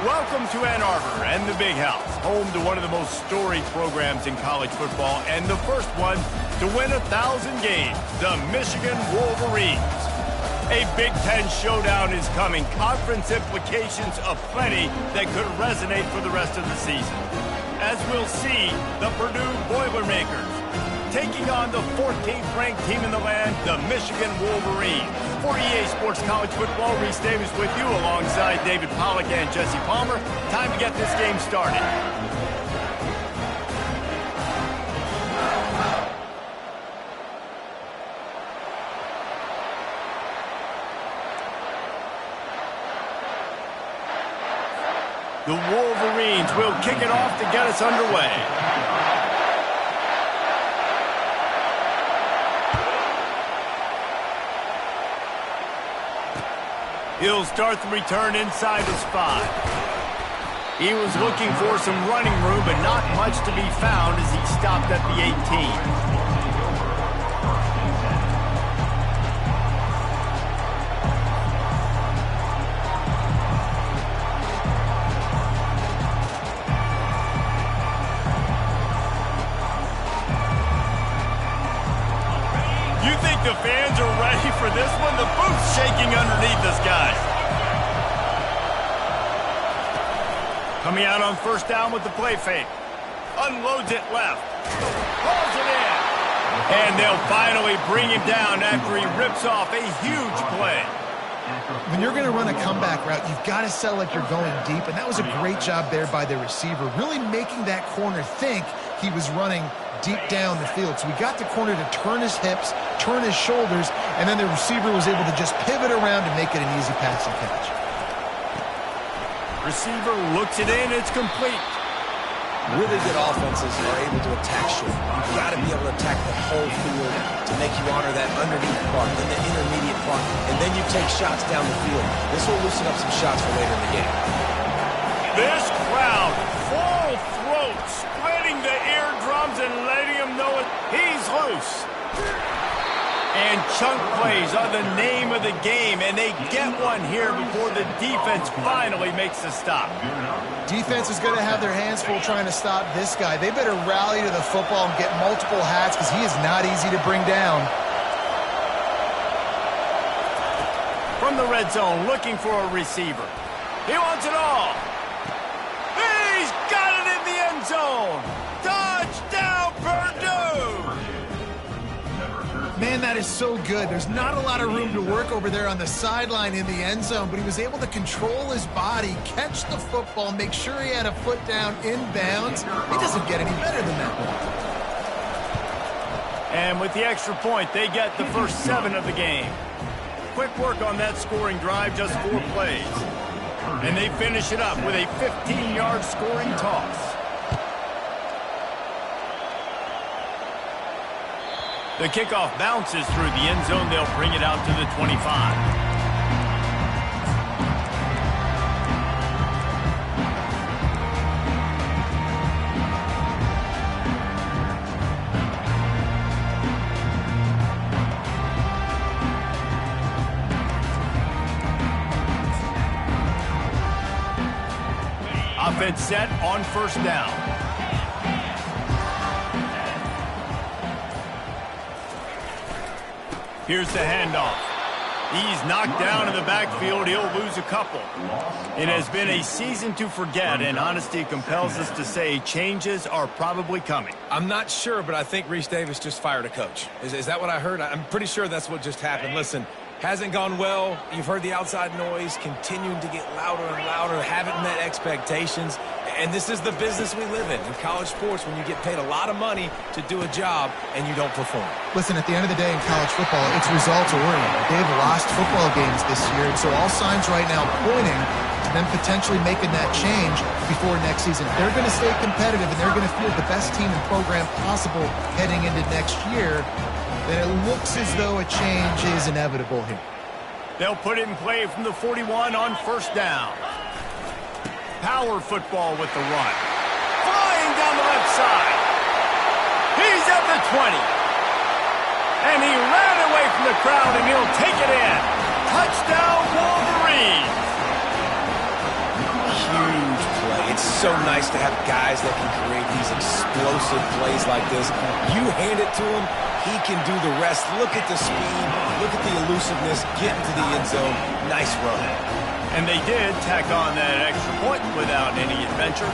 Welcome to Ann Arbor and the Big House, home to one of the most storied programs in college football and the first one to win 1,000 games, the Michigan Wolverines. A Big Ten showdown is coming, conference implications aplenty that could resonate for the rest of the season. As we'll see, the Purdue Boilermakers taking on the 14th ranked team in the land, the Michigan Wolverines. For EA Sports College Football, Reese Davis with you alongside David Pollack and Jesse Palmer. Time to get this game started. The Wolverines will kick it off to get us underway. He'll start the return inside his 5. He was looking for some running room, but not much to be found as he stopped at the 18. The fans are ready for this one. The booth's shaking underneath us, guys. Coming out on first down with the play fake. Unloads it left. Pulls it in. And they'll finally bring him down after he rips off a huge play. When you're going to run a comeback route, you've got to sell like you're going deep, and that was a great job there by the receiver, really making that corner think he was running deep down the field. So we got the corner to turn his hips, turn his shoulders, and then the receiver was able to just pivot around to make it an easy pass and catch. Receiver looks it in, it's complete. Really good offenses are able to attack short. You've got to be able to attack the whole field to make you honor that underneath part, then the intermediate part, and then you take shots down the field. This will loosen up some shots for later in the game. This crowd, full throat, splitting the eardrums and letting them know it. He's loose. And chunk plays are the name of the game, and they get one here before the defense finally makes the stop. Defense is going to have their hands full trying to stop this guy. They better rally to the football and get multiple hats because he is not easy to bring down. From the red zone, looking for a receiver. He wants it all. He's got it in the end zone. Touchdown, Purdue! Man, that is so good. There's not a lot of room to work over there on the sideline in the end zone, but he was able to control his body, catch the football, make sure he had a foot down inbounds. He doesn't get any better than that one. And with the extra point, they get the first 7 of the game. Quick work on that scoring drive, just 4 plays. And they finish it up with a 15-yard scoring toss. The kickoff bounces through the end zone. They'll bring it out to the 25. Offense set on first down. Here's the handoff. He's knocked down in the backfield. He'll lose a couple. It has been a season to forget, and honesty compels us to say changes are probably coming. I'm not sure, but I think Reese Davis just fired a coach. Is that what I heard? I'm pretty sure that's what just happened. Listen, hasn't gone well. You've heard the outside noise continuing to get louder and louder, haven't met expectations. And this is the business we live in college sports, when you get paid a lot of money to do a job and you don't perform. Listen, at the end of the day in college football, it's results-oriented. They've lost football games this year, and so all signs right now pointing to them potentially making that change before next season. If they're going to stay competitive and they're going to field the best team and program possible heading into next year, then it looks as though a change is inevitable here. They'll put it in play from the 41 on first down. Power football with the run. Flying down the left side. He's at the 20. And he ran away from the crowd, and he'll take it in. Touchdown, Wolverines. Huge so nice to have guys that can create these explosive plays like this. You hand it to him, he can do the rest. Look at the speed, look at the elusiveness, get into the end zone. Nice run. And they did tack on that extra point without any adventure.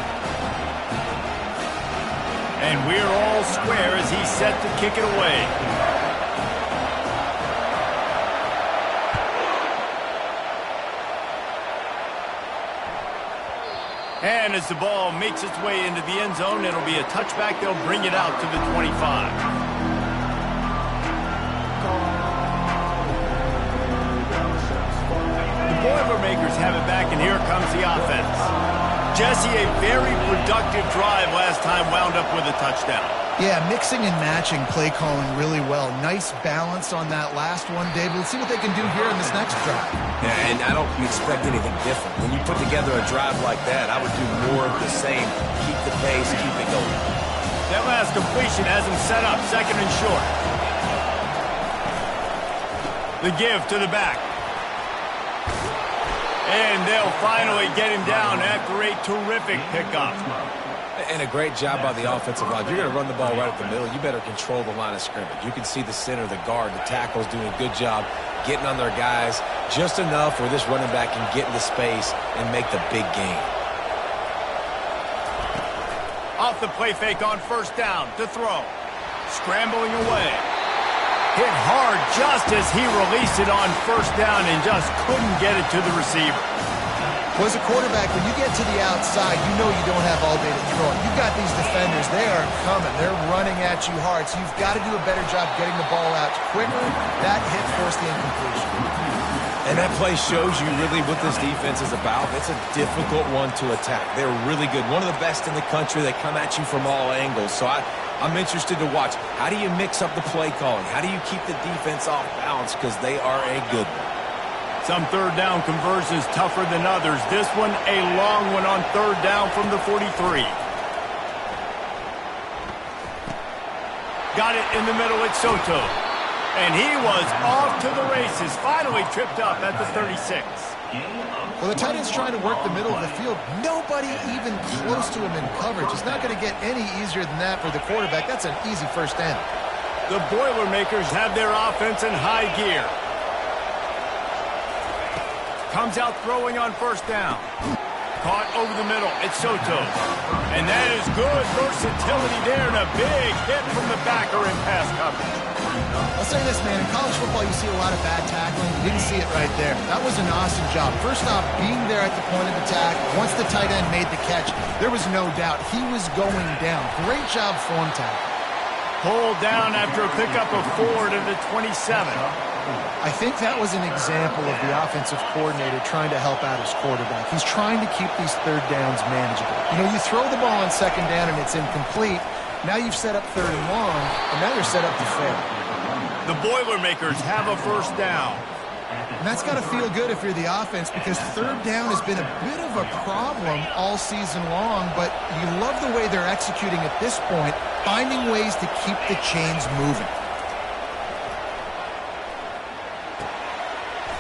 And we're all square as he's set to kick it away. And as the ball makes its way into the end zone, it'll be a touchback. They'll bring it out to the 25. The Boilermakers have it back, and here comes the offense. Jesse, a very productive drive last time wound up with a touchdown. Yeah, mixing and matching play calling really well. Nice balance on that last one, David. Let's see what they can do here in this next drive. Yeah, and I don't expect anything different. When you put together a drive like that, I would do more of the same. Keep the pace, keep it going. That last completion has him set up, second and short. The give to the back. And they'll finally get him down after a terrific pickup. And a great job by the offensive line. If you're going to run the ball right up the middle, you better control the line of scrimmage. You can see the center, the guard, the tackles doing a good job getting on their guys just enough where this running back can get into space and make the big gain. Off the play fake on first down to throw. Scrambling away. Hit hard just as he released it on first down and just couldn't get it to the receiver. Well, as a quarterback, when you get to the outside, you know you don't have all day to throw it. You've got these defenders. They are coming. They're running at you hard, so you've got to do a better job getting the ball out quicker. That hit forced the incompletion. And that play shows you really what this defense is about. It's a difficult one to attack. They're really good. One of the best in the country. They come at you from all angles. So I'm interested to watch. How do you mix up the play calling? How do you keep the defense off balance? Because they are a good one. Some third down conversions tougher than others. This one, a long one on third down from the 43. Got it in the middle at Soto. And he was off to the races. Finally tripped up at the 36. Well, the tight end's trying to work the middle of the field. Nobody even close to him in coverage. It's not going to get any easier than that for the quarterback. That's an easy first down. The Boilermakers have their offense in high gear. Comes out throwing on first down. Caught over the middle. It's Soto. And that is good versatility there and a big hit from the backer in pass coverage. I'll say this, man. In college football, you see a lot of bad tackling. You didn't see it right there. That was an awesome job. First off, being there at the point of attack. Once the tight end made the catch, there was no doubt he was going down. Great job form tackle. Pulled down after a pickup of 4 to the 27. I think that was an example of the offensive coordinator trying to help out his quarterback. He's trying to keep these third downs manageable. You know, you throw the ball on second down and it's incomplete. Now you've set up third and long, and now you're set up to fail. The Boilermakers have a first down. And that's got to feel good if you're the offense, because third down has been a bit of a problem all season long, but you love the way they're executing at this point, finding ways to keep the chains moving.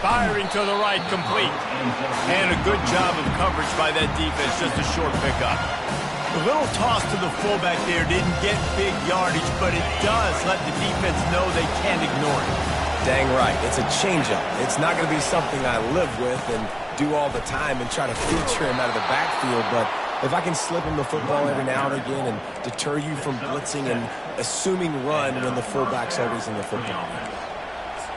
Firing to the right, complete. And a good job of coverage by that defense, just a short pickup. The little toss to the fullback there didn't get big yardage, but it does let the defense know they can't ignore it. Dang right. It's a changeup. It's not going to be something I live with and do all the time and try to feature him out of the backfield, but if I can slip him the football every now and again and deter you from blitzing and assuming run when the fullback's always in the football.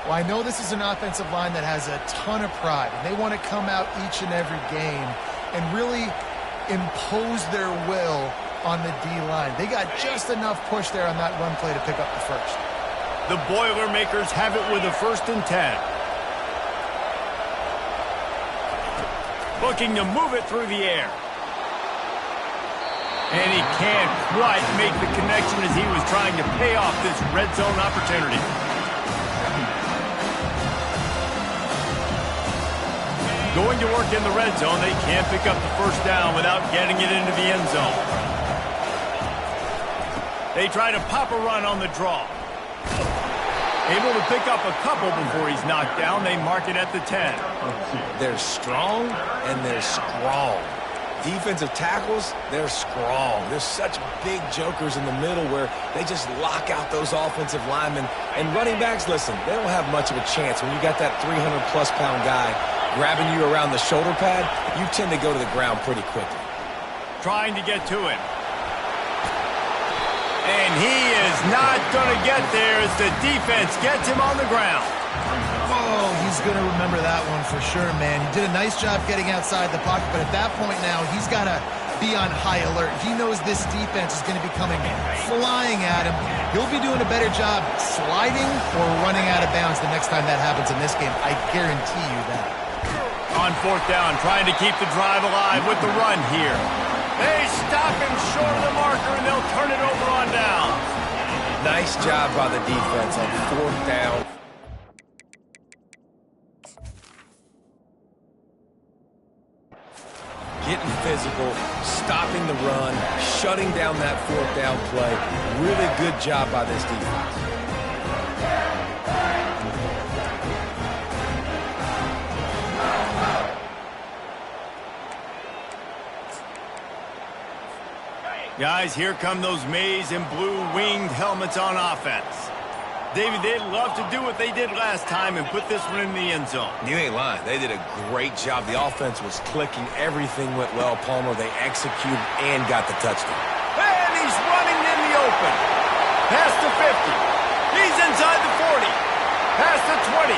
Well, I know this is an offensive line that has a ton of pride, and they want to come out each and every game and really impose their will on the D-line. They got just enough push there on that run play to pick up the first. The Boilermakers have it with a 1st and 10. Looking to move it through the air. And he can't quite make the connection as he was trying to pay off this red zone opportunity. Going to work in the red zone, they can't pick up the first down without getting it into the end zone. They try to pop a run on the draw. Able to pick up a couple before he's knocked down. They mark it at the 10. They're strong and they're strong. defensive tackles, they're strong. There's such big jokers in the middle where they just lock out those offensive linemen. And running backs, listen, they don't have much of a chance. When you got that 300-plus pound guy grabbing you around the shoulder pad, you tend to go to the ground pretty quickly. Trying to get to him. And he is not going to get there as the defense gets him on the ground. Oh, he's going to remember that one for sure, man. He did a nice job getting outside the pocket, but at that point now, he's got to be on high alert. He knows this defense is going to be coming flying at him. He'll be doing a better job sliding or running out of bounds the next time that happens in this game. I guarantee you that. On fourth down, trying to keep the drive alive with the run here. They stop him short of the marker, and they'll turn it over on down. Nice job by the defense on fourth down. Getting physical, stopping the run, shutting down that fourth down play. Really good job by this defense. Guys, here come those maize and blue winged helmets on offense. David, they'd love to do what they did last time and put this one in the end zone. You ain't lying. They did a great job. The offense was clicking. Everything went well, Palmer. They executed and got the touchdown. And he's running in the open. Past the 50. He's inside the 40. Past the 20.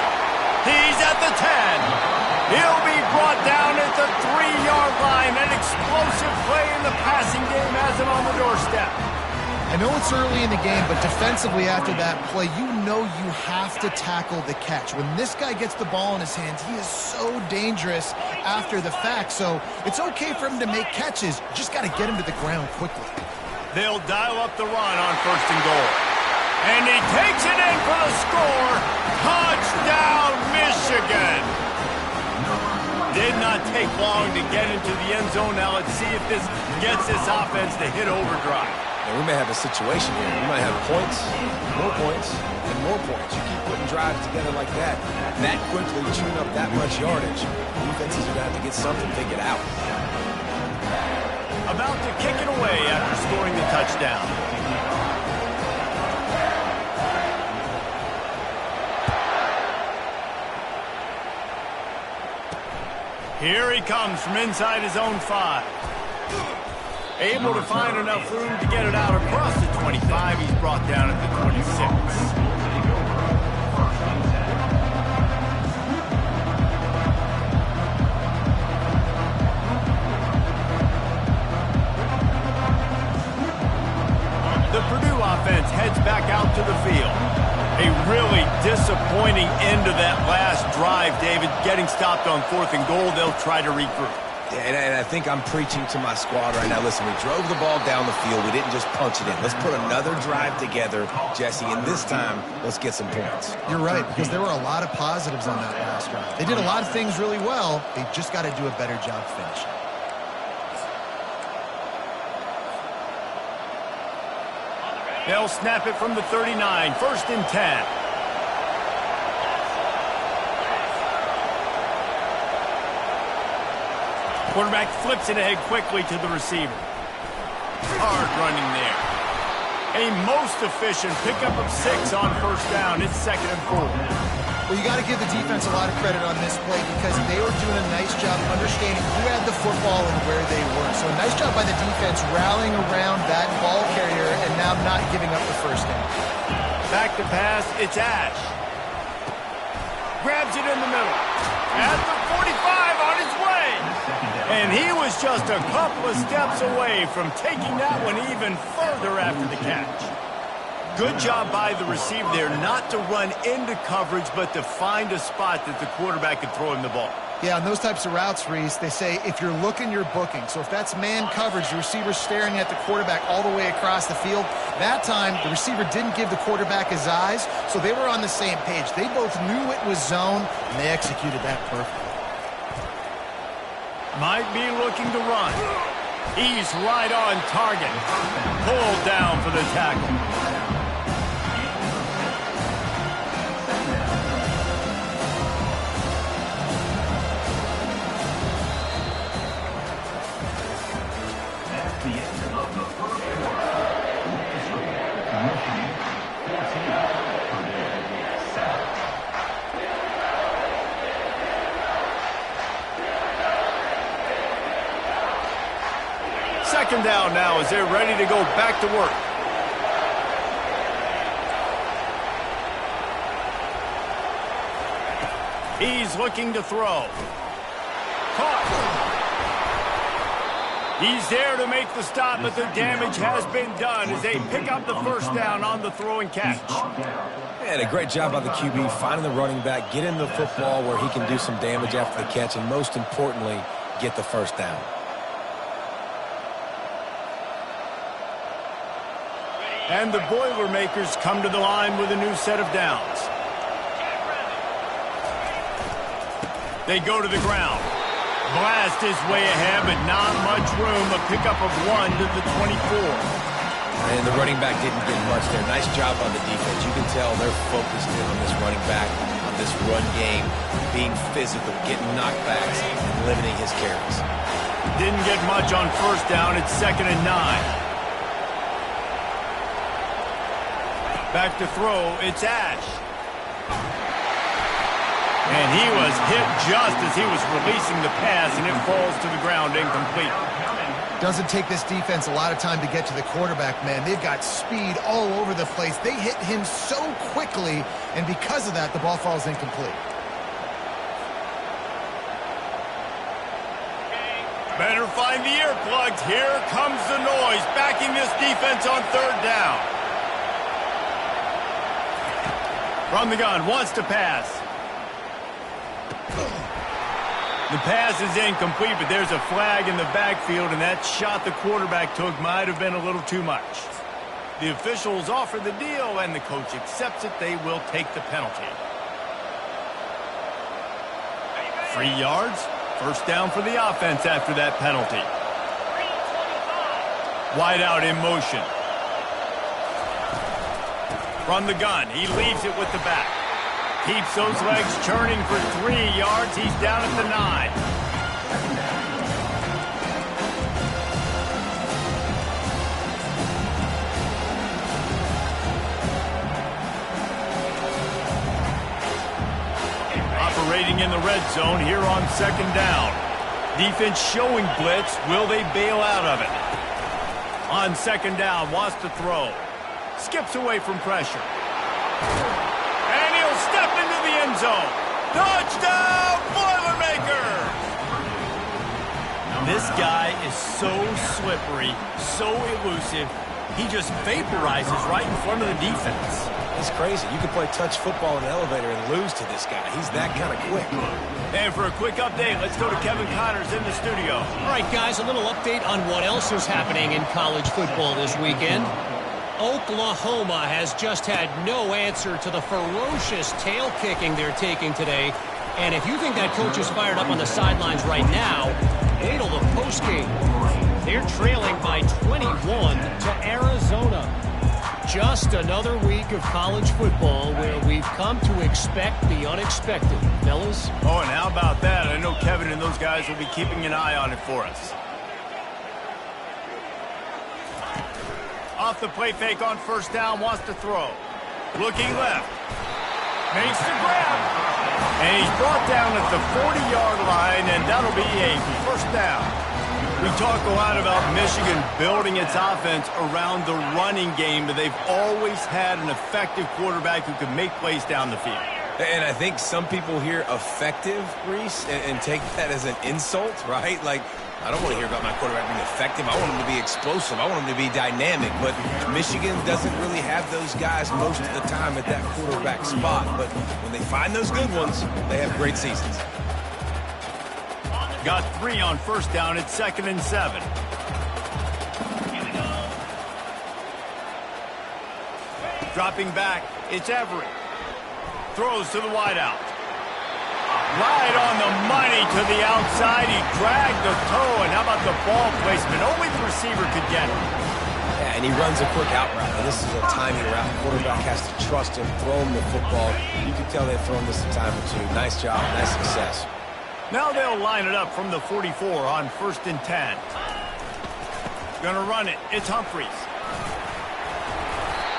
He's at the 10. He'll be brought down at the 3-yard line. An explosive play in the passing game has him on the doorstep. I know it's early in the game, but defensively after that play, you know you have to tackle the catch. When this guy gets the ball in his hands, he is so dangerous after the fact. So it's okay for him to make catches. You just got to get him to the ground quickly. They'll dial up the run on first and goal. And he takes it in for the score. Touchdown, Michigan. Did not take long to get into the end zone. Now let's see if this gets this offense to hit overdrive. And we may have a situation here. We might have points, and more points. You keep putting drives together like that quickly, chewing up that much yardage. Defenses are going to have to get something figured out. About to kick it away after scoring the touchdown. Here he comes from inside his own 5. Able to find enough room to get it out across the 25. He's brought down at the 26. The Purdue offense heads back out to the field. A really disappointing end to that last drive, David. Getting stopped on fourth and goal, they'll try to regroup. And I think I'm preaching to my squad right now. Listen, we drove the ball down the field. We didn't just punch it in. Let's put another drive together, Jesse, and this time, let's get some points. You're right, because there were a lot of positives on that last drive. They did a lot of things really well. They just got to do a better job finishing. They'll snap it from the 39, first and 10. Quarterback flips it ahead quickly to the receiver. Hard running there. A most efficient pickup of 6 on first down. It's 2nd and 4. Well, you got to give the defense a lot of credit on this play because they were doing a nice job understanding who had the football and where they were. So a nice job by the defense rallying around that ball carrier and now not giving up the first down. Back to pass, it's Ash. Grabs it in the middle. At the 45 on his way. And he was just a couple of steps away from taking that one even further after the catch. Good job by the receiver there not to run into coverage, but to find a spot that the quarterback could throw him the ball. Yeah, on those types of routes, Reese, they say if you're looking, you're booking. So if that's man coverage, the receiver's staring at the quarterback all the way across the field. That time, the receiver didn't give the quarterback his eyes, so they were on the same page. They both knew it was zone, and they executed that perfectly. Might be looking to run. He's right on target. Pulled down for the tackle. Second down now as they're ready to go back to work. He's looking to throw. Caught. He's there to make the stop, but the damage has been done as they pick up the first down on the throw and catch. And a great job by the QB finding the running back, get him the football where he can do some damage after the catch, and most importantly, get the first down. And the Boilermakers come to the line with a new set of downs. They go to the ground. Blast his way ahead, but not much room. A pickup of 1 to the 24. And the running back didn't get much there. Nice job on the defense. You can tell they're focused in on this running back, on this run game, being physical, getting knockbacks, and limiting his carries. Didn't get much on first down. It's 2nd and 9. Back to throw. It's Ash. And he was hit just as he was releasing the pass, and it falls to the ground incomplete. Doesn't take this defense a lot of time to get to the quarterback, man. They've got speed all over the place. They hit him so quickly, and because of that, the ball falls incomplete. Better find the earplugs. Here comes the noise, backing this defense on third down. From the gun, wants to pass. The pass is incomplete, but there's a flag in the backfield, and that shot the quarterback took might have been a little too much. The officials offer the deal, and the coach accepts it. They will take the penalty. 3 yards, first down for the offense after that penalty. Wide out in motion. From the gun, he leaves it with the back. Keeps those legs churning for 3 yards. He's down at the 9. Operating in the red zone here on 2nd down. Defense showing blitz. Will they bail out of it? On 2nd down, wants to throw. Skips away from pressure. Step into the end zone. Touchdown, Boilermakers! This guy is so slippery, so elusive. He just vaporizes right in front of the defense. It's crazy. You can play touch football in an elevator and lose to this guy. He's that kind of quick. And for a quick update, let's go to Kevin Connors in the studio. All right, guys, a little update on what else is happening in college football this weekend. Oklahoma has just had no answer to the ferocious tail kicking they're taking today. And if you think that coach is fired up on the sidelines right now, wait till the postgame. They're trailing by 21 to Arizona. Just another week of college football where we've come to expect the unexpected. Fellas? Oh, and how about that? I know Kevin and those guys will be keeping an eye on it for us. Off the play fake on first down, wants to throw. Looking left. Makes the grab. And he's brought down at the 40-yard line, and that'll be a first down. We talk a lot about Michigan building its offense around the running game, but they've always had an effective quarterback who can make plays down the field. And I think some people hear effective, Reese, and take that as an insult, right? Like, I don't want to hear about my quarterback being effective. I want him to be explosive. I want him to be dynamic. But Michigan doesn't really have those guys most of the time at that quarterback spot. But when they find those good ones, they have great seasons. Got 3 on first down. It's 2nd and 7. Dropping back, it's Everett. Throws to the wideout. Right on the money to the outside. He dragged the toe, and how about the ball placement? Only the receiver could get it. Yeah, and he runs a quick out route. And this is a timing route. The quarterback has to trust him, throw him the football. You can tell they've thrown this a time or two. Nice job, nice success. Now they'll line it up from the 44 on 1st and 10. Gonna run it. It's Humphreys.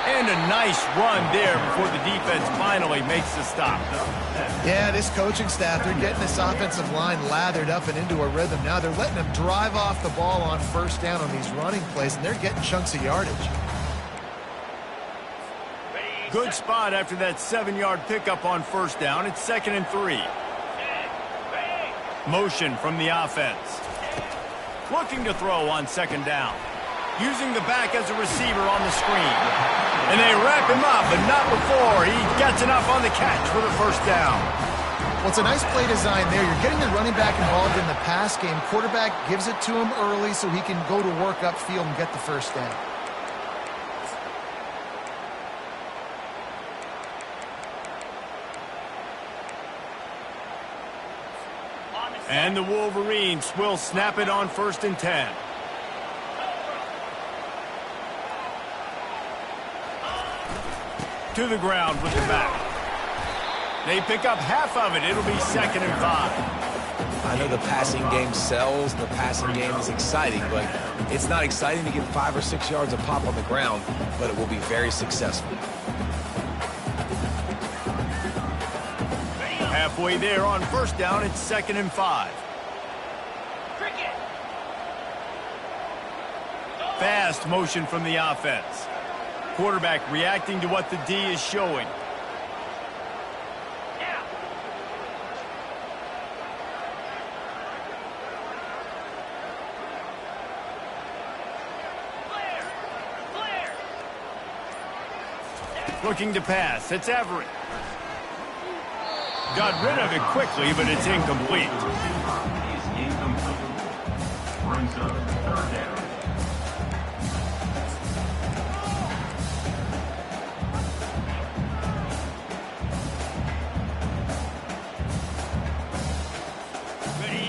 And a nice run there before the defense finally makes the stop. Yeah, this coaching staff, they're getting this offensive line lathered up and into a rhythm. Now they're letting them drive off the ball on first down on these running plays, and they're getting chunks of yardage. Good spot after that 7-yard pickup on first down. It's 2nd and 3. Motion from the offense. Looking to throw on 2nd down. Using the back as a receiver on the screen. And they wrap him up, but not before he gets enough on the catch for the first down. Well, it's a nice play design there. You're getting the running back involved in the pass game. Quarterback gives it to him early so he can go to work upfield and get the first down. And the Wolverines will snap it on 1st and 10. To the ground with the back. They pick up half of it. It'll be 2nd and 5. I know the passing game sells, the passing game is exciting, but it's not exciting to get 5 or 6 yards of pop on the ground, but it will be very successful. Halfway there on first down, it's 2nd and 5. Fast motion from the offense. Quarterback reacting to what the D is showing. Looking to pass. It's Everett. Got rid of it quickly, but it's incomplete. Brings up 3rd down.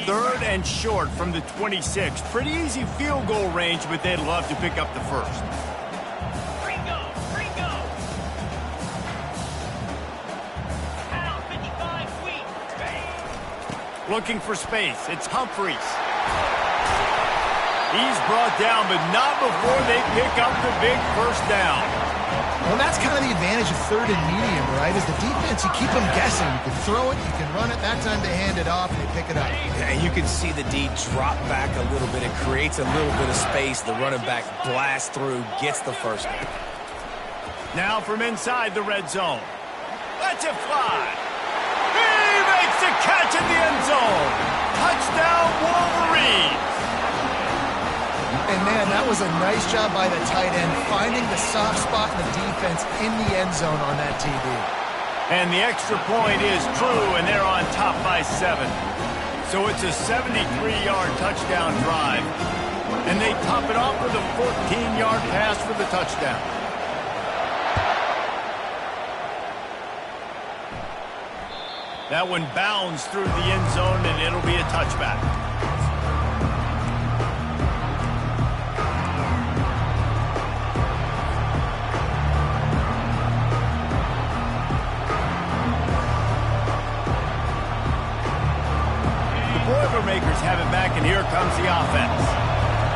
Third and short from the 26. Pretty easy field goal range, but they'd love to pick up the first. Looking for space. It's Humphreys. He's brought down, but not before they pick up the big first down. Well, that's kind of the advantage of 3rd and medium, right? Is the defense, you keep them guessing. You can throw it, you can run it. That time they hand it off and they pick it up. Yeah, you can see the D drop back a little bit. It creates a little bit of space. The running back blasts through, gets the first down. Now from inside the red zone. Let's it fly. He makes a catch in the end zone. Touchdown, Wolverines. And, man, that was a nice job by the tight end, finding the soft spot in the defense in the end zone on that TD. And the extra point is true, and they're on top by 7. So it's a 73-yard touchdown drive. And they top it off with a 14-yard pass for the touchdown. That one bounds through the end zone, and it'll be a touchback. Boilermakers have it back, and here comes the offense.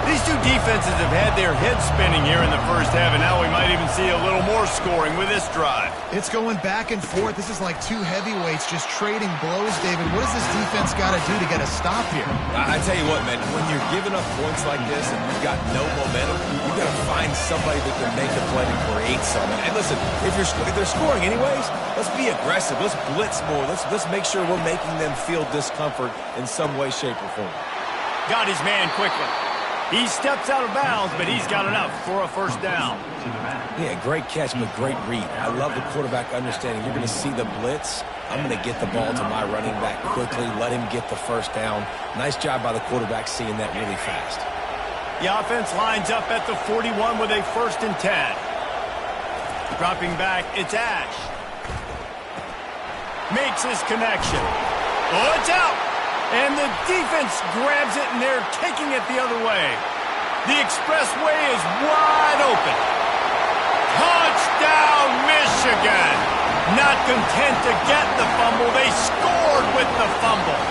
These two defenses have had their heads spinning here in the first half, and now we might even see a little more scoring with this drive. It's going back and forth. This is like two heavyweights just trading blows, David. What does this defense got to do to get a stop here? I tell you what, man, when you're giving up points like this and you've got no momentum, you've got to find somebody that can make a play to create something. And listen, if they're scoring anyways, let's be aggressive. Let's blitz more. Let's make sure we're making them feel discomfort in some way, shape, or form. Got his man quickly. He steps out of bounds, but he's got enough for a first down. Yeah, great catch, but great read. I love the quarterback understanding. You're going to see the blitz. I'm going to get the ball to my running back quickly, let him get the first down. Nice job by the quarterback seeing that really fast. The offense lines up at the 41 with a 1st and 10. Dropping back, it's Ash. Makes his connection. Oh, it's out! And the defense grabs it, and they're taking it the other way. The expressway is wide open. Touchdown, Michigan! Not content to get the fumble, they scored with the fumble.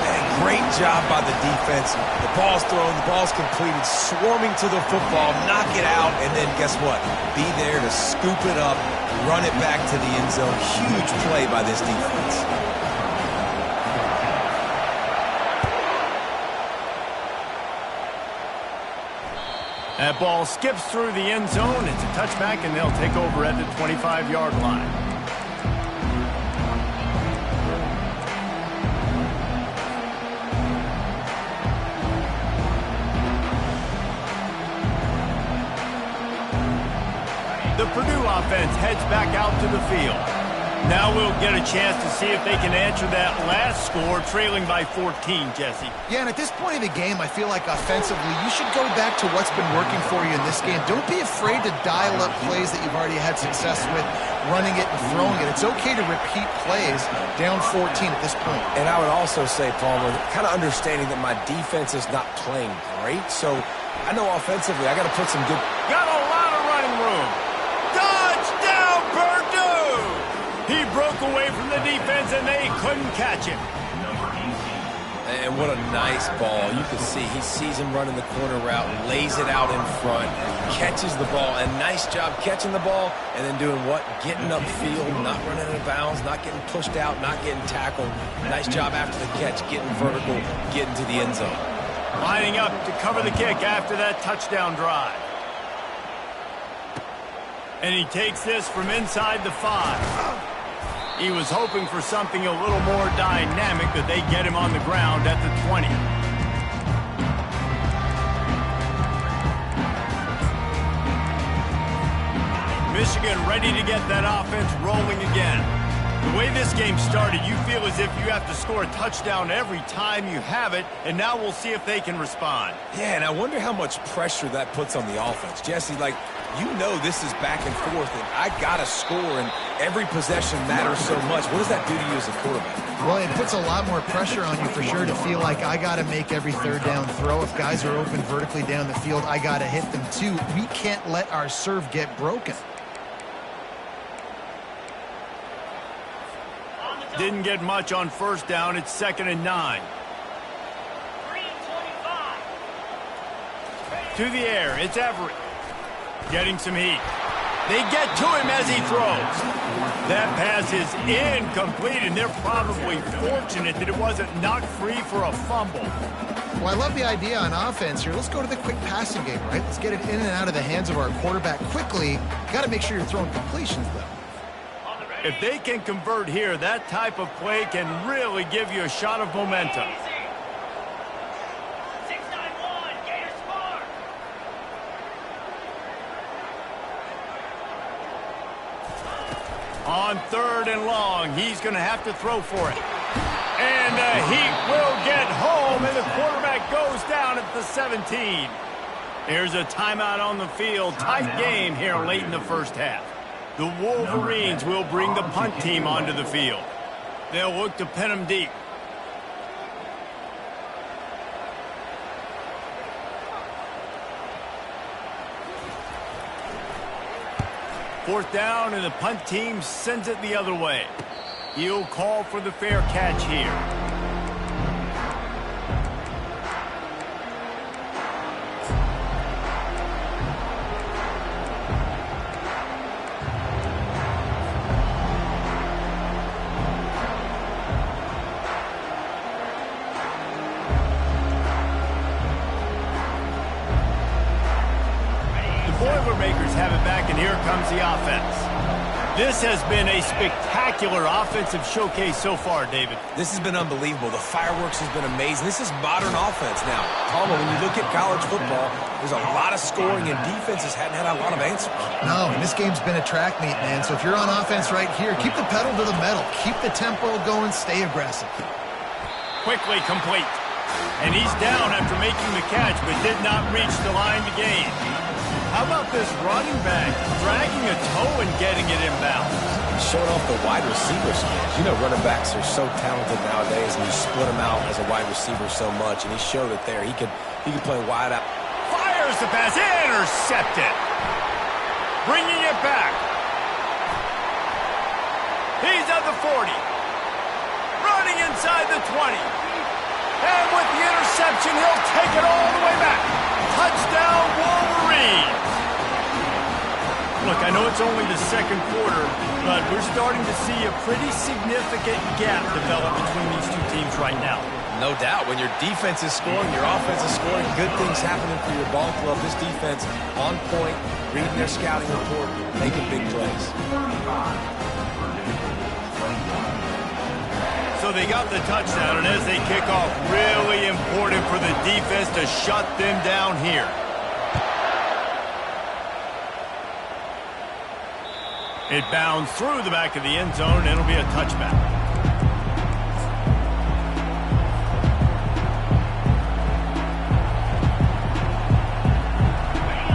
And Great job by the defense. The ball's thrown, the ball's completed, swarming to the football, knock it out, and then guess what? Be there to scoop it up, run it back to the end zone. Huge play by this defense. That ball skips through the end zone. It's a touchback, and they'll take over at the 25-yard line. The Purdue offense heads back out to the field. Now we'll get a chance to see if they can answer that last score, trailing by 14, Jesse. Yeah, and at this point of the game, I feel like offensively, you should go back to what's been working for you in this game. Don't be afraid to dial up plays that you've already had success with, running it and throwing it. It's okay to repeat plays down 14 at this point. And I would also say, Palmer, kind of understanding that my defense is not playing great, so I know offensively I got to put some good... Got a lot of running room. Touchdown, Purdue! He broke away from the defense, and they couldn't catch him. And what a nice ball. You can see he sees him running the corner route, lays it out in front, catches the ball. And nice job catching the ball and then doing what? Getting upfield, not running out of bounds, not getting pushed out, not getting tackled. Nice job after the catch, getting vertical, getting to the end zone. Lining up to cover the kick after that touchdown drive. And he takes this from inside the 5. He was hoping for something a little more dynamic, but they get him on the ground at the 20. Michigan ready to get that offense rolling again. The way this game started, you feel as if you have to score a touchdown every time you have it, and now we'll see if they can respond. Yeah, and I wonder how much pressure that puts on the offense. Jesse, like, you know this is back and forth, and I got to score, and every possession matters so much. What does that do to you as a quarterback? Well, it puts a lot more pressure on you for sure to feel like I got to make every third down throw. If guys are open vertically down the field, I got to hit them too. We can't let our serve get broken. Didn't get much on first down. It's 2nd and 9. To the air, it's Everett. Getting some heat. They get to him as he throws. That pass is incomplete, and they're probably fortunate that it wasn't knocked free for a fumble. Well, I love the idea on offense here. Let's go to the quick passing game, right? Let's get it in and out of the hands of our quarterback quickly. Got to make sure you're throwing completions, though. If they can convert here, that type of play can really give you a shot of momentum. On 3rd and long, he's going to have to throw for it. And the heat will get home, and the quarterback goes down at the 17. Here's a timeout on the field. Tight game here late in the first half. The Wolverines will bring the punt team onto the field. They'll look to pin them deep. Fourth down, and the punt team sends it the other way. He'll call for the fair catch here. Boilermakers have it back, and here comes the offense. This has been a spectacular offensive showcase so far, David. This has been unbelievable. The fireworks has been amazing. This is modern offense now. Palmer, when you look at college football, there's a lot of scoring, and defenses hadn't had a lot of answers. No, and this game's been a track meet, man. So if you're on offense right here, keep the pedal to the metal. Keep the tempo going. Stay aggressive. Quickly complete. And he's down after making the catch, but did not reach the line to gain. How about this running back dragging a toe and getting it inbound? Showing off the wide receiver skills. You know, running backs are so talented nowadays, and you split them out as a wide receiver so much, and he showed it there. He could play wide out. Fires the pass, intercepted. Bringing it back. He's at the 40. Running inside the 20. And with the interception, he'll take it all the way back. Touchdown, Wolverines. Look, I know it's only the second quarter, but we're starting to see a pretty significant gap develop between these two teams right now. No doubt. When your defense is scoring, your offense is scoring, good things happening for your ball club. This defense on point, reading their scouting report, making big plays. So they got the touchdown, and as they kick off, really important for the defense to shut them down here. It bounds through the back of the end zone, and it'll be a touchback.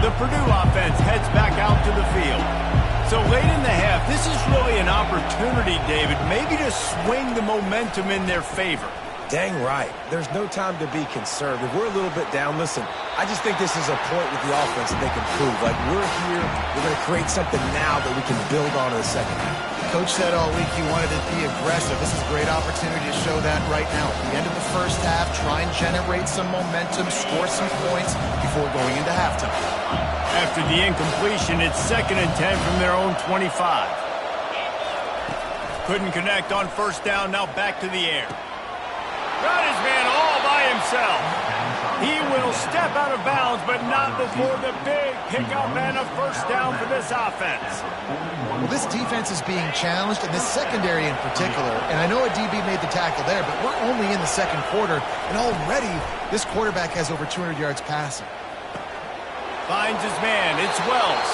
The Purdue offense heads back out to the field. So late in the half, this is really an opportunity, David, maybe to swing the momentum in their favor. Dang right. There's no time to be concerned. If we're a little bit down, listen, I just think this is a point with the offense that they can prove. Like, we're here, we're going to create something now that we can build on in the second half. Coach said all week he wanted to be aggressive. This is a great opportunity to show that right now. At the end of the first half, try and generate some momentum, score some points before going into halftime. After the incompletion, it's 2nd and 10 from their own 25. Couldn't connect on first down, now back to the air. Got his man all by himself. He will step out of bounds, but not before the big pickup and a first down for this offense. Well, this defense is being challenged, and this secondary in particular. And I know a DB made the tackle there, but we're only in the second quarter, and already this quarterback has over 200 yards passing. Finds his man. It's Wells.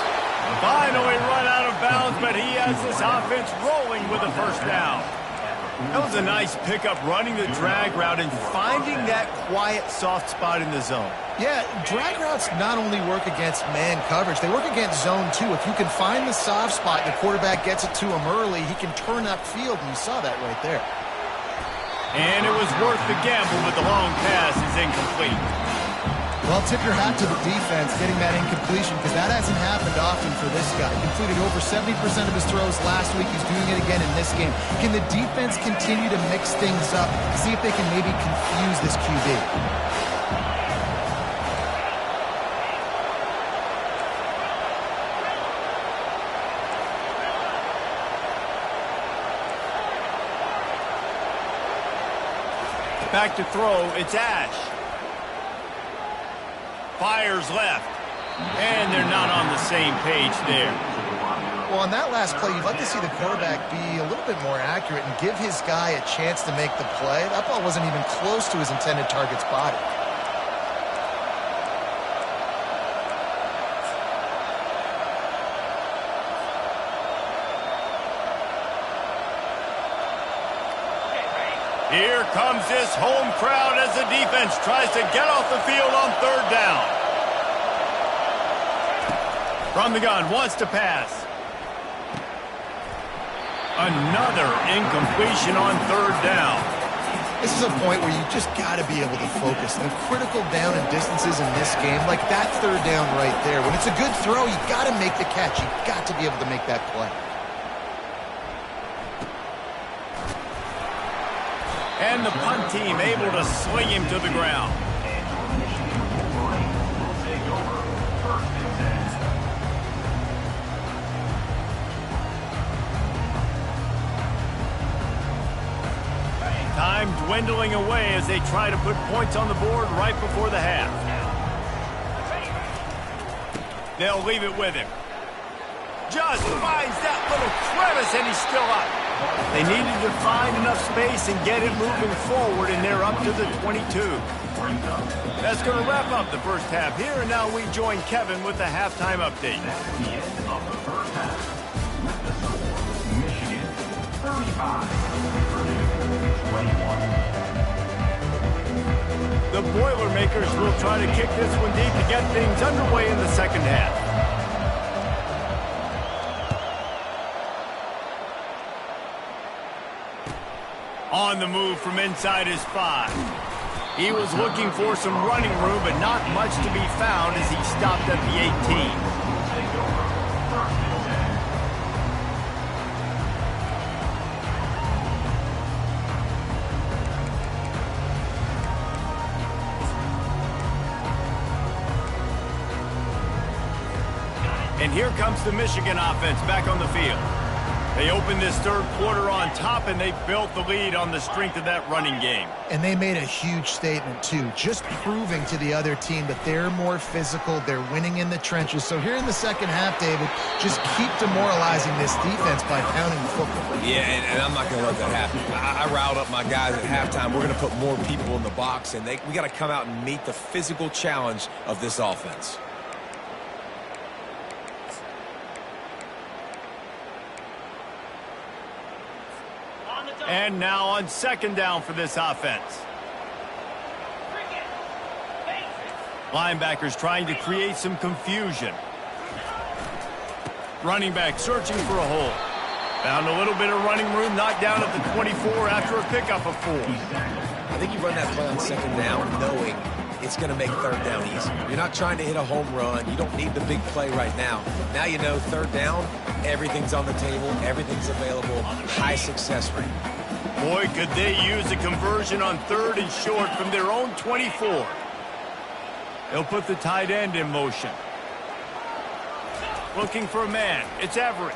Finally run out of bounds, but he has this offense rolling with a first down. That was a nice pickup, running the drag route and finding that quiet, soft spot in the zone. Yeah, drag routes not only work against man coverage, they work against zone too. If you can find the soft spot and the quarterback gets it to him early, he can turn upfield, and you saw that right there. And it was worth the gamble, but the long pass is incomplete. Well, tip your hat to the defense getting that incompletion, because that hasn't happened often for this guy. He completed over 70% of his throws last week. He's doing it again in this game. Can the defense continue to mix things up, see if they can maybe confuse this QB? Back to throw, it's Ash. Fires left, and they're not on the same page there. Well, on that last play, you'd like to see the quarterback be a little bit more accurate and give his guy a chance to make the play. That ball wasn't even close to his intended target's body. Here comes this home crowd as the defense tries to get off the field on third down. From the gun, wants to pass. Another incompletion on third down. This is a point where you just got to be able to focus. The critical down and distances in this game, like that third down right there. When it's a good throw, you got to make the catch. You got to be able to make that play. And the punt team able to sling him to the ground. Time dwindling away as they try to put points on the board right before the half. They'll leave it with him. Just finds that little crevice, and he's still up. They needed to find enough space and get it moving forward, and they're up to the 22. That's going to wrap up the first half here, and now we join Kevin with the halftime update. That's the end of the first half. With the score, Michigan 35, Purdue 21. The Boilermakers will try to kick this one deep to get things underway in the second half. On the move from inside his 5. He was looking for some running room, but not much to be found as he stopped at the 18. And here comes the Michigan offense back on the field. They opened this third quarter on top, and they built the lead on the strength of that running game. And they made a huge statement, too, just proving to the other team that they're more physical, they're winning in the trenches. So here in the second half, David, just keep demoralizing this defense by pounding the football. Yeah, and I'm not going to let that happen. I riled up my guys at halftime. We're going to put more people in the box, and we got to come out and meet the physical challenge of this offense. And now on second down for this offense. Linebackers trying to create some confusion. Running back searching for a hole. Found a little bit of running room, knocked down at the 24 after a pickup of 4. I think you run that play on second down knowing it's going to make third down easy. You're not trying to hit a home run. You don't need the big play right now. Now you know third down, everything's on the table, everything's available, high success rate. Boy, could they use a conversion on third and short from their own 24. They'll put the tight end in motion. Looking for a man. It's Everett.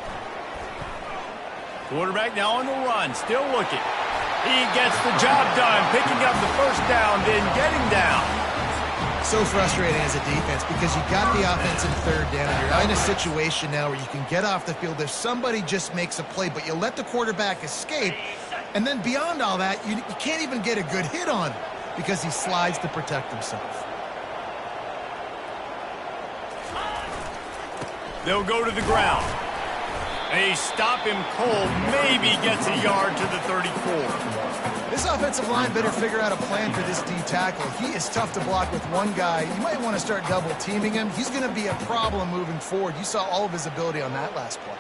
Quarterback now on the run, still looking. He gets the job done, picking up the first down, then getting down. So frustrating as a defense because you got the offense in third down. You're in a situation now where you can get off the field if somebody just makes a play, but you let the quarterback escape. And then beyond all that, you can't even get a good hit on him because he slides to protect himself. They'll go to the ground. They stop him cold, maybe gets a yard to the 34. This offensive line better figure out a plan for this D tackle. He is tough to block with one guy. You might want to start double teaming him. He's going to be a problem moving forward. You saw all of his ability on that last play.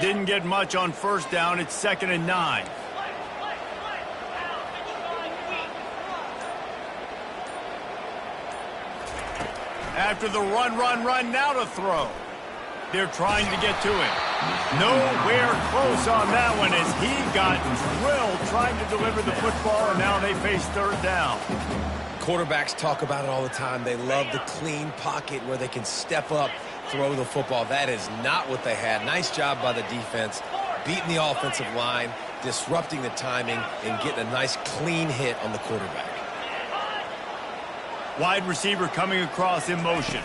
Didn't get much on first down. It's 2nd and 9. After the run, now to throw. They're trying to get to him. Nowhere close on that one as he got drilled trying to deliver the football, and now they face third down. Quarterbacks talk about it all the time. They love the clean pocket where they can step up, throw the football. That is not what they had. Nice job by the defense, beating the offensive line, disrupting the timing, and getting a nice clean hit on the quarterback. Wide receiver coming across in motion.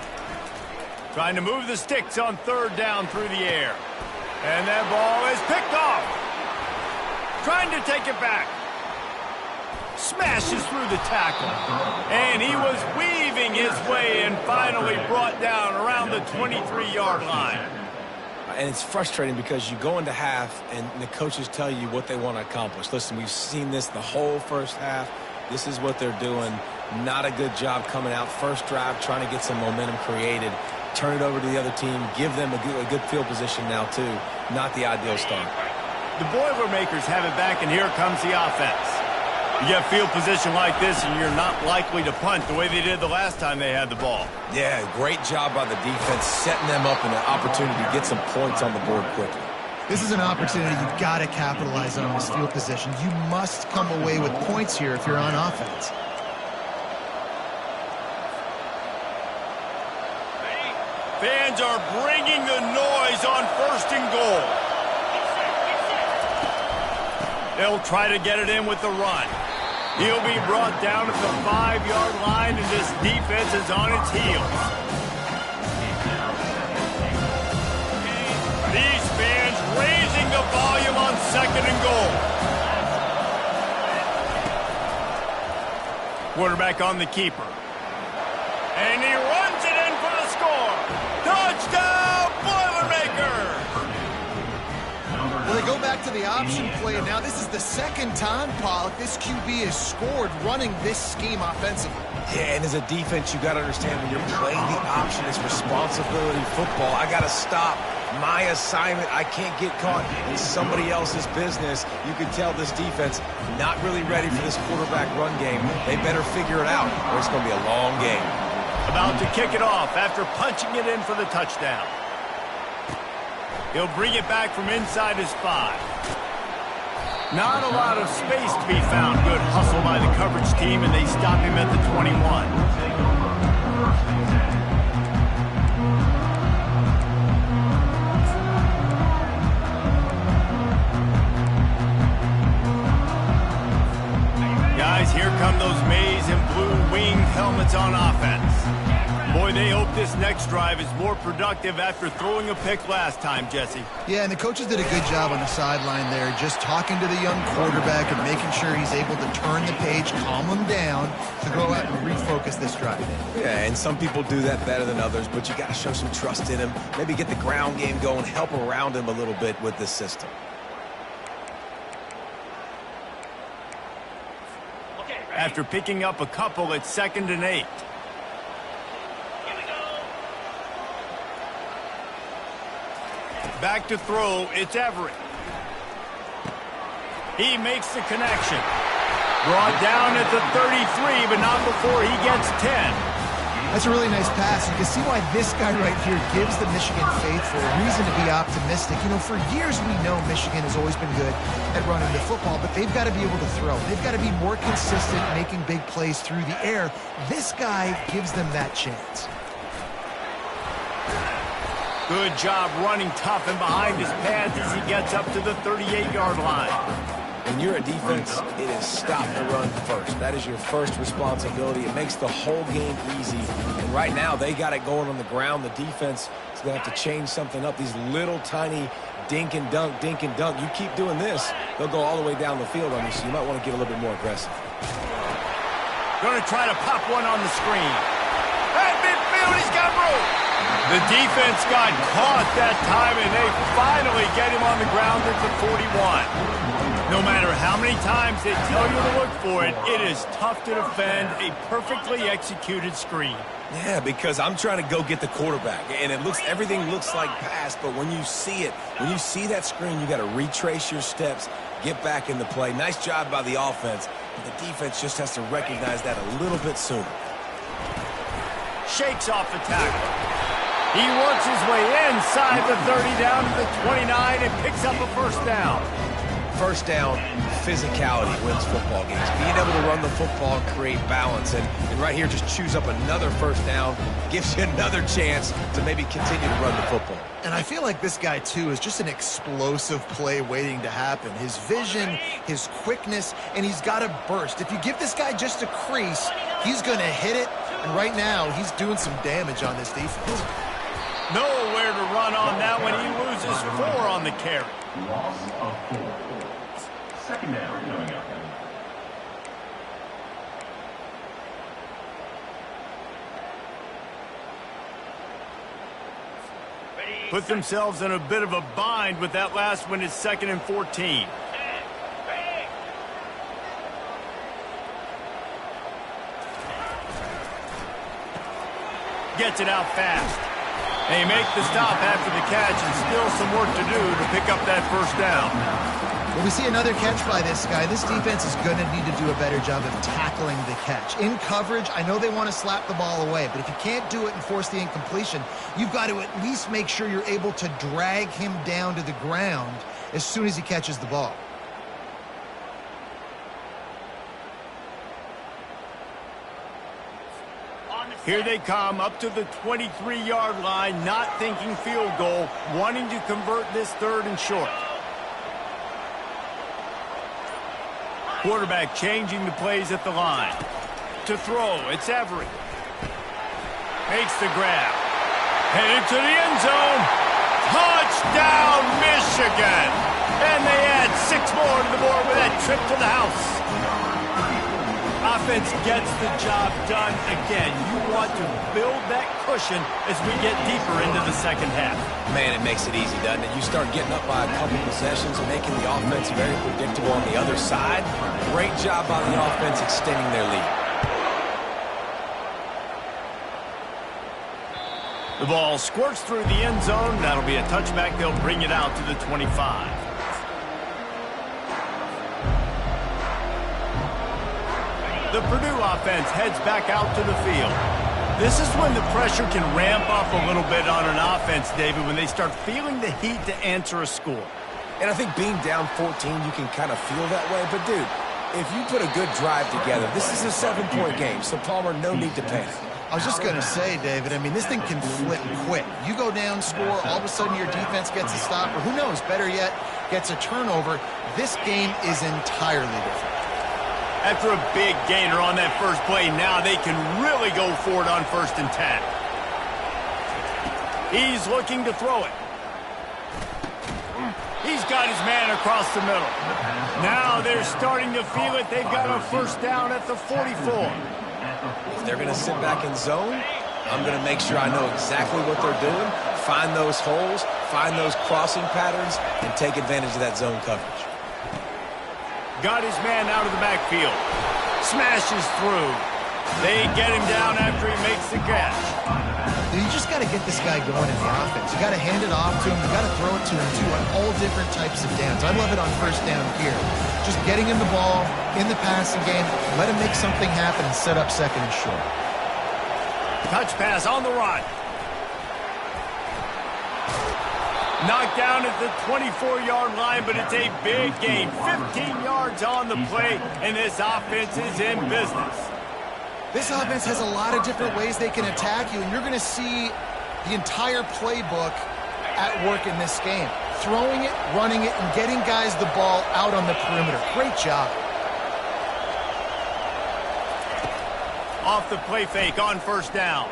Trying to move the sticks on third down through the air. And that ball is picked off. Trying to take it back. Smashes through the tackle. And he was weaving his way and finally brought down around the 23-yard line. And it's frustrating because you go into half and the coaches tell you what they want to accomplish. Listen, we've seen this the whole first half. This is what they're doing. Not a good job coming out first drive, trying to get some momentum created. Turn it over to the other team. Give them a good field position now, too. Not the ideal start. The Boilermakers have it back, and here comes the offense. You get field position like this, and you're not likely to punt the way they did the last time they had the ball. Yeah, great job by the defense, setting them up in an opportunity to get some points on the board quickly. This is an opportunity you've got to capitalize on this field position. You must come away with points here if you're on offense. Fans are bringing the noise on 1st and goal. They'll try to get it in with the run. He'll be brought down at the 5-yard line, and this defense is on its heels. These fans raising the volume on 2nd and goal. Quarterback on the keeper. And he runs it in for the score. Touchdown, Boilermakers! Well, they go back to the option play. Now, this is the second time, Pollock, this QB has scored running this scheme offensively. Yeah, and as a defense, you got to understand when you're playing the option, it's responsibility football. I got to stop my assignment. I can't get caught in somebody else's business. You can tell this defense not really ready for this quarterback run game. They better figure it out or it's going to be a long game. About to kick it off after punching it in for the touchdown. He'll bring it back from inside his 5. Not a lot of space to be found. Good hustle by the coverage team, and they stop him at the 21. Guys, here come those maize and blue winged helmets on offense. Boy, they hope this next drive is more productive after throwing a pick last time, Jesse. Yeah, and the coaches did a good job on the sideline there, just talking to the young quarterback and making sure he's able to turn the page, calm him down, to go out and refocus this drive. Yeah, and some people do that better than others, but you got to show some trust in him. Maybe get the ground game going, help around him a little bit with this system. After picking up a couple, it's 2nd and 8. Back to throw, it's Everett. He makes the connection. Brought down at the 33, but not before he gets 10. That's a really nice pass. You can see why this guy right here gives the Michigan faithful a reason to be optimistic. You know, for years we know Michigan has always been good at running the football, but they've got to be able to throw. They've got to be more consistent making big plays through the air. This guy gives them that chance. Good job running tough and behind his pads as he gets up to the 38-yard line. When you're a defense, it is stop the run first. That is your first responsibility. It makes the whole game easy. And right now, they got it going on the ground. The defense is going to have to change something up. These little tiny dink and dunk, dink and dunk. You keep doing this, they'll go all the way down the field on you, so you might want to get a little bit more aggressive. Going to try to pop one on the screen. At midfield, he's got room. The defense got caught that time, and they finally get him on the ground at the 41. No matter how many times they tell you to look for it, it is tough to defend a perfectly executed screen. Yeah, because I'm trying to go get the quarterback, and everything looks like pass, but when you see it, when you see that screen, you got to retrace your steps, get back in the play. Nice job by the offense, but the defense just has to recognize that a little bit sooner. Shakes off the tackle. He works his way inside the 30 down to the 29 and picks up a first down. First down, physicality wins football games. Being able to run the football and create balance. And right here, just choose up another first down, gives you another chance to maybe continue to run the football. And I feel like this guy, too, is just an explosive play waiting to happen. His vision, his quickness, and he's got a burst. If you give this guy just a crease, he's going to hit it. And right now, he's doing some damage on this defense. Nowhere to run on that one. He loses 4 on the carry. Loss of 4. Second down coming up. Put themselves in a bit of a bind with that last one. It's 2nd and 14. Gets it out fast. They make the stop after the catch, and still some work to do to pick up that first down. Well, we see another catch by this guy. This defense is going to need to do a better job of tackling the catch. In coverage, I know they want to slap the ball away, but if you can't do it and force the incompletion, you've got to at least make sure you're able to drag him down to the ground as soon as he catches the ball. Here they come up to the 23-yard line, not thinking field goal, wanting to convert this 3rd and short. Quarterback changing the plays at the line. To throw, it's Everett. Makes the grab. Headed to the end zone. Touchdown, Michigan! And they add 6 more to the board with that trip to the house. Offense gets the job done again. You want to build that cushion as we get deeper into the second half. Man, it makes it easy, doesn't it? You start getting up by a couple possessions and making the offense very predictable on the other side. Great job by the offense extending their lead. The ball squirts through the end zone. That'll be a touchback. They'll bring it out to the 25. The Purdue offense heads back out to the field. This is when the pressure can ramp up a little bit on an offense, David, when they start feeling the heat to answer a score. And I think being down 14, you can kind of feel that way. But, dude, if you put a good drive together, this is a 7-point game, so Palmer, no need to panic. I was just going to say, David, I mean, this thing can flip quick. You go down, score, all of a sudden your defense gets a stop, or who knows, better yet, gets a turnover. This game is entirely different. After a big gainer on that first play, now they can really go for it on 1st and 10. He's looking to throw it. He's got his man across the middle. Now they're starting to feel it. They've got a 1st down at the 44. If they're going to sit back in zone, I'm going to make sure I know exactly what they're doing, find those holes, find those crossing patterns, and take advantage of that zone coverage. Got his man out of the backfield. Smashes through. They get him down after he makes the catch. You just got to get this guy going in the offense. You got to hand it off to him. You got to throw it to him, too, on all different types of downs. I love it on 1st down here. Just getting him the ball in the passing game, let him make something happen and set up 2nd and short. Touch pass on the run. Knocked down at the 24-yard line, but it's a big gain. 15 yards on the play, and this offense is in business. This offense has a lot of different ways they can attack you, and you're going to see the entire playbook at work in this game. Throwing it, running it, and getting guys the ball out on the perimeter. Great job. Off the play fake on 1st down.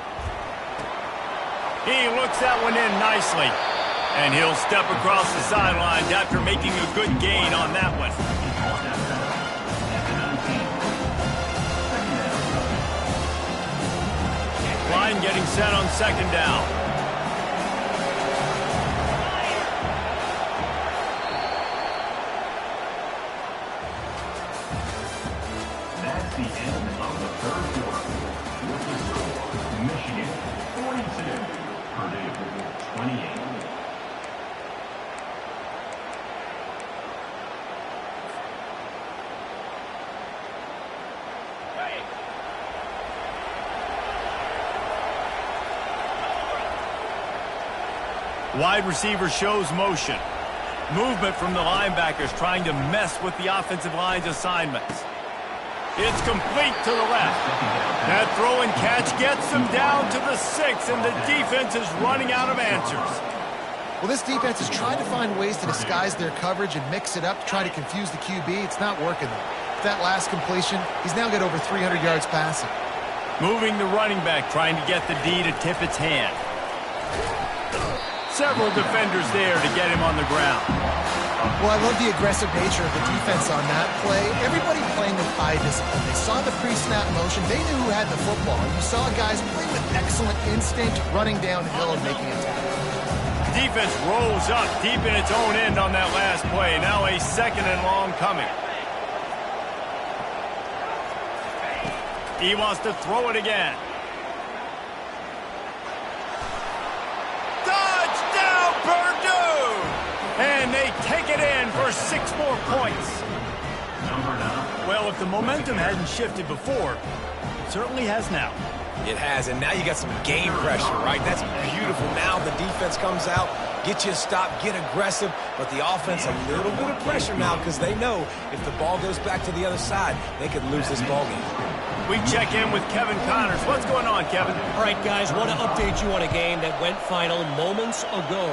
He looks that one in nicely. And he'll step across the sidelines after making a good gain on that one. Line getting set on 2nd down. That's the end of the 3rd quarter. With the score, Michigan 42, Purdue 28. Wide receiver shows motion. Movement from the linebackers trying to mess with the offensive line's assignments. It's complete to the left. That throw and catch gets them down to the 6, and the defense is running out of answers. Well, this defense is trying to find ways to disguise their coverage and mix it up to try to confuse the QB. It's not working, though. With that last completion, he's now got over 300 yards passing. Moving the running back, trying to get the D to tip its hand. Several defenders there to get him on the ground. Well, I love the aggressive nature of the defense on that play. Everybody playing with eye discipline. They saw the pre-snap motion. They knew who had the football. You saw guys play with excellent instinct, running downhill and making a tackle. Defense rolls up deep in its own end on that last play. Now a 2nd and long coming. He wants to throw it again. Touchdown, Purdue! And they take it in for 6 more points. Well, if the momentum hadn't shifted before, it certainly has now. It has, and now you got some game pressure, right? That's beautiful. Now the defense comes out, get you a stop, get aggressive, but the offense a little bit of pressure now because they know if the ball goes back to the other side, they could lose this ball game. We check in with Kevin Connors. What's going on, Kevin? All right, guys, want to update you on a game that went final moments ago.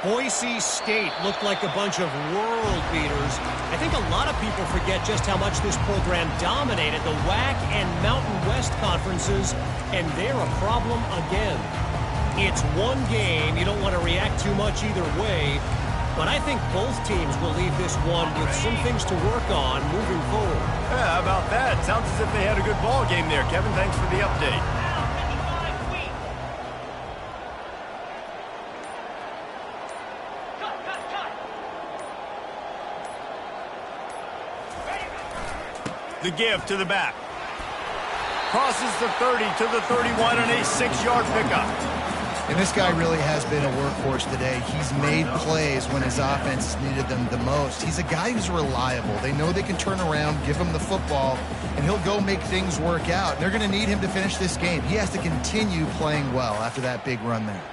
Boise State looked like a bunch of world beaters. I think a lot of people forget just how much this program dominated the WAC and Mountain West conferences, and they're a problem again. It's one game. You don't want to react too much either way, but I think both teams will leave this one with some things to work on moving forward. Yeah, how about that? Sounds as if they had a good ball game there. Kevin, thanks for the update. The give to the back. Crosses the 30 to the 31 and a 6-yard pickup. And this guy really has been a workhorse today. He's made plays when his offense needed them the most. He's a guy who's reliable. They know they can turn around, give him the football, and he'll go make things work out. They're going to need him to finish this game. He has to continue playing well after that big run there.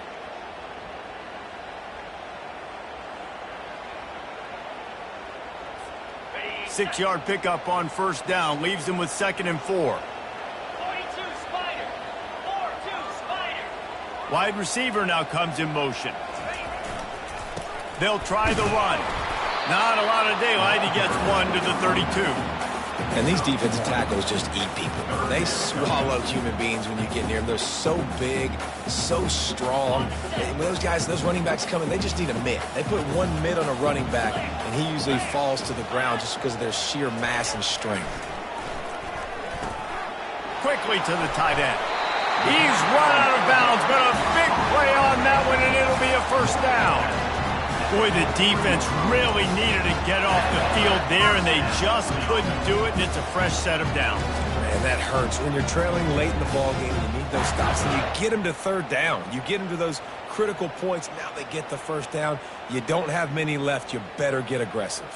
Six-yard pickup on first down leaves them with 2nd and 4. Wide receiver now comes in motion. They'll try the run. Not a lot of daylight. He gets 1 to the 32. And these defensive tackles just eat people. They swallow human beings when you get near them. They're so big, so strong. And when those guys, those running backs come in, they just need a mid. They put one mid on a running back, and he usually falls to the ground just because of their sheer mass and strength. Quickly to the tight end. He's run out of bounds, but a big play on that one, and it'll be a first down. Boy, the defense really needed to get off the field there, and they just couldn't do it, and it's a fresh set of downs. Man, that hurts. When you're trailing late in the ballgame, you need those stops, and you get them to third down. You get them to those critical points. Now they get the first down. You don't have many left. You better get aggressive.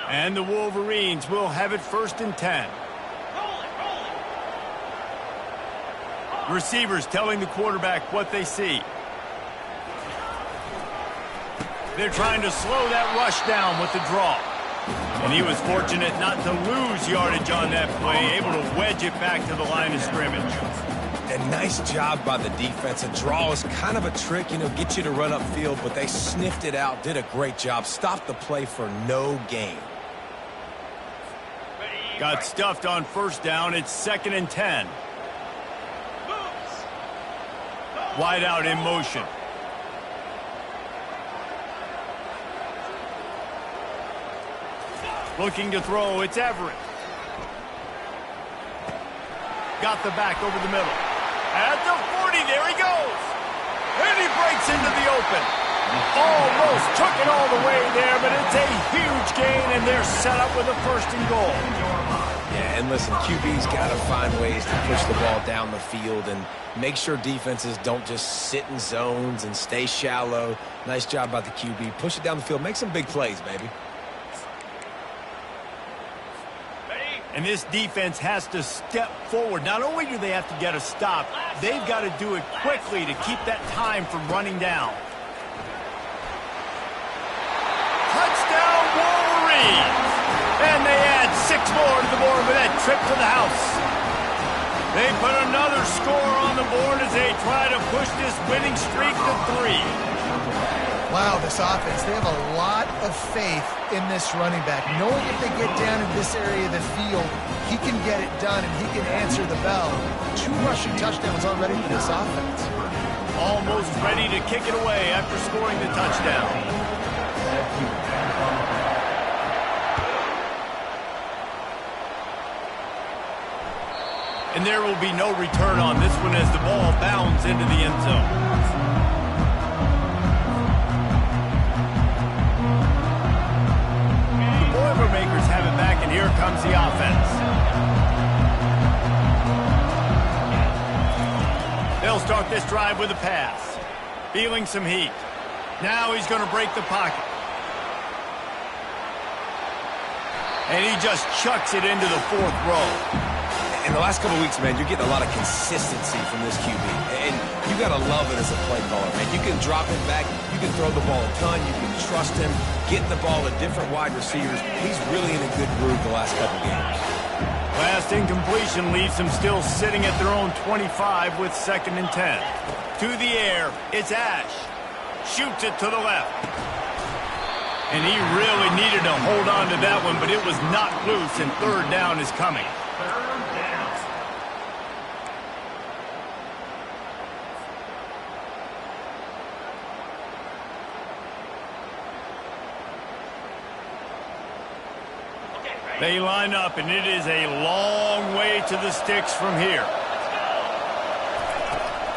And the Wolverines will have it 1st and 10. Receivers telling the quarterback what they see. They're trying to slow that rush down with the draw. And he was fortunate not to lose yardage on that play, able to wedge it back to the line of scrimmage. And nice job by the defense. A draw is kind of a trick, get you to run upfield, but they sniffed it out, did a great job, stopped the play for no gain. Got stuffed on first down. It's 2nd and 10. Wide out in motion. Looking to throw. It's Everett. Got the back over the middle. At the 40. There he goes. And he breaks into the open. Almost took it all the way there, but it's a huge gain, and they're set up with a 1st and goal. Yeah, and listen, QB's got to find ways to push the ball down the field and make sure defenses don't just sit in zones and stay shallow. Nice job by the QB. Push it down the field. Make some big plays, baby. And this defense has to step forward. Not only do they have to get a stop, they've got to do it quickly to keep that time from running down. Touchdown, Wolverines! And they add 6 more to the board with that trip to the house. They put another score on the board as they try to push this winning streak to 3. Wow, this offense, they have a lot of faith in this running back. Knowing if they get down in this area of the field, he can get it done and he can answer the bell. 2 rushing touchdowns already for this offense. Almost ready to kick it away after scoring the touchdown. And there will be no return on this one as the ball bounds into the end zone. The Boilermakers have it back, and here comes the offense. They'll start this drive with a pass. Feeling some heat. Now he's going to break the pocket. And he just chucks it into the 4th row. In the last couple of weeks, man, you're getting a lot of consistency from this QB. And you got to love it as a play caller, man. You can drop him back. You can throw the ball a ton. You can trust him. Getting the ball to different wide receivers. He's really in a good groove the last couple of games. Last incompletion leaves them still sitting at their own 25 with 2nd and 10. To the air, it's Ash. Shoots it to the left. And he really needed to hold on to that one, but it was knocked loose, and 3rd down is coming. They line up, and it is a long way to the sticks from here.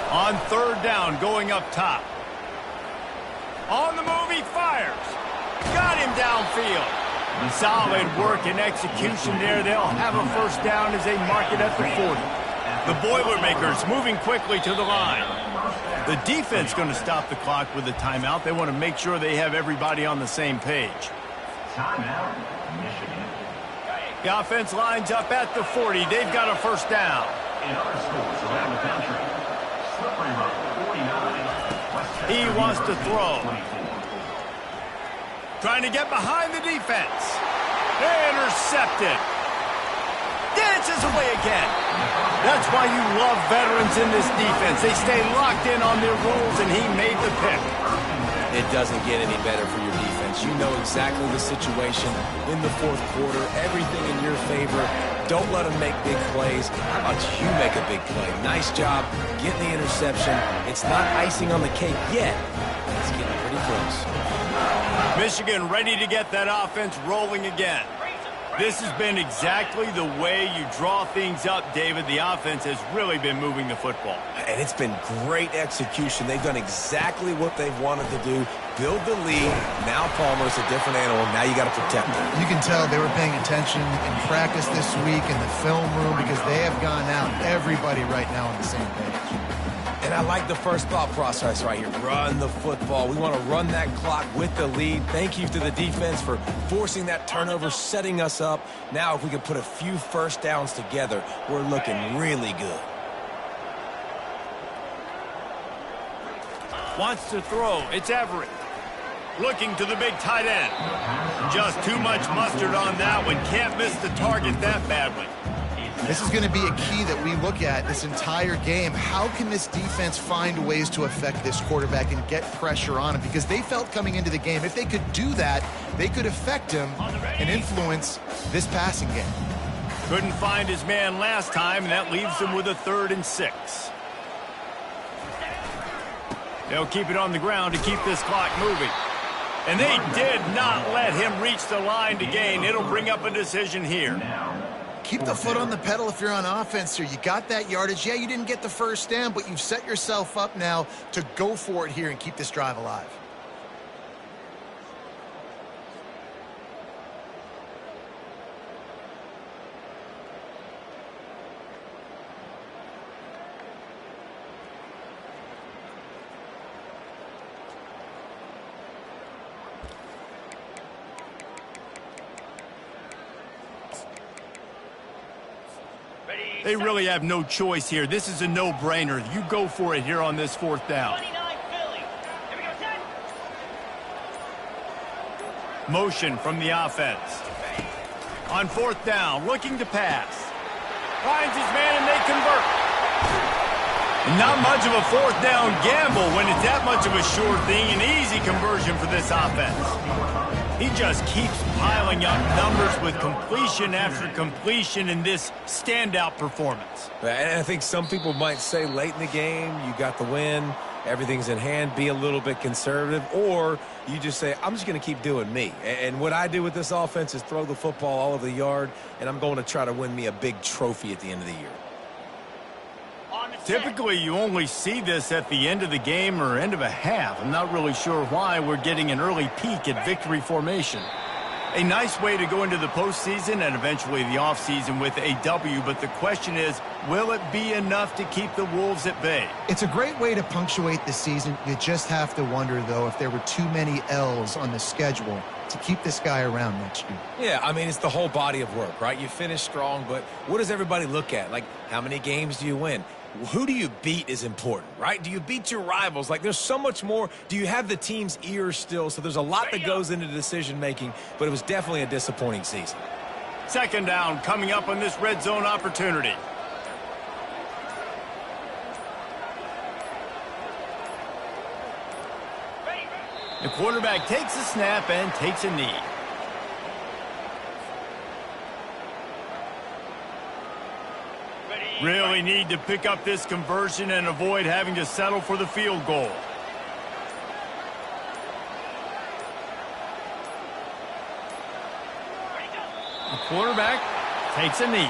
On 3rd down, going up top. On the move, he fires. Got him downfield. Solid work and execution there. They'll have a first down as they mark it at the 40. The Boilermakers moving quickly to the line. The defense going to stop the clock with a timeout. They want to make sure they have everybody on the same page. Timeout, Michigan. The offense lines up at the 40. They've got a first down. In other schools around the country, Slippery Road 49. He wants to throw. Trying to get behind the defense. Intercepted. Dances away again. That's why you love veterans in this defense. They stay locked in on their roles, and he made the pick. It doesn't get any better for your defense. You know exactly the situation in the fourth quarter. Everything in your favor. Don't let them make big plays. How about you make a big play? Nice job getting the interception. It's not icing on the cake yet. It's getting pretty close. Michigan ready to get that offense rolling again. This has been exactly the way you draw things up, David. The offense has really been moving the football. And it's been great execution. They've done exactly what they've wanted to do. Build the lead. Now Palmer's a different animal. Now you got to protect him. You can tell they were paying attention in practice this week in the film room because they have gone out. Everybody right now on the same page. And I like the first thought process right here. Run the football. We want to run that clock with the lead. Thank you to the defense for forcing that turnover, setting us up. Now if we can put a few first downs together, we're looking really good. Wants to throw. It's Everett. Looking to the big tight end. Just too much mustard on that one. Can't miss the target that badly. This is going to be a key that we look at this entire game. How can this defense find ways to affect this quarterback and get pressure on him? Because they felt coming into the game, if they could do that, they could affect him and influence this passing game. Couldn't find his man last time, and that leaves him with a 3rd and 6. They'll keep it on the ground to keep this clock moving. And they did not let him reach the line to gain. It'll bring up a decision here. Keep the foot on the pedal if you're on offense here. You got that yardage. Yeah, you didn't get the first down, but you've set yourself up now to go for it here and keep this drive alive. They really have no choice here. This is a no-brainer. You go for it here on this 4th down. Motion from the offense. On 4th down, looking to pass. Finds his man and they convert. Not much of a 4th down gamble when it's that much of a sure thing. An easy conversion for this offense. He just keeps piling up numbers with completion after completion in this standout performance. And I think some people might say late in the game, you got the win, everything's in hand, be a little bit conservative, or you just say, I'm just going to keep doing me. And what I do with this offense is throw the football all over the yard, and I'm going to try to win me a big trophy at the end of the year. Typically, you only see this at the end of the game or end of a half. I'm not really sure why we're getting an early peek at victory formation. A nice way to go into the postseason and eventually the offseason with a W, but the question is, will it be enough to keep the Wolves at bay? It's a great way to punctuate the season. You just have to wonder, though, if there were too many L's on the schedule to keep this guy around next year. Yeah, I mean, it's the whole body of work, right? You finish strong, but what does everybody look at? Like, how many games do you win? Who do you beat is important, right? Do you beat your rivals? Like, there's so much more. Do you have the team's ears still? So there's a lot that goes into decision-making, but it was definitely a disappointing season. 2nd down coming up on this red zone opportunity. The quarterback takes a snap and takes a knee. Really need to pick up this conversion and avoid having to settle for the field goal. The quarterback takes a knee.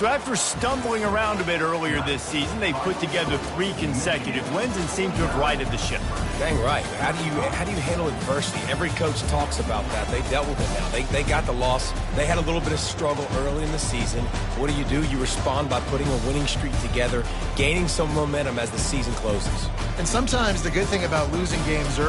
So after stumbling around a bit earlier this season, they put together 3 consecutive wins and seem to have righted the ship. Dang right. How do you handle adversity? Every coach talks about that. They dealt with it now. They got the loss. They had a little bit of struggle early in the season. What do? You respond by putting a winning streak together, gaining some momentum as the season closes. And sometimes the good thing about losing games early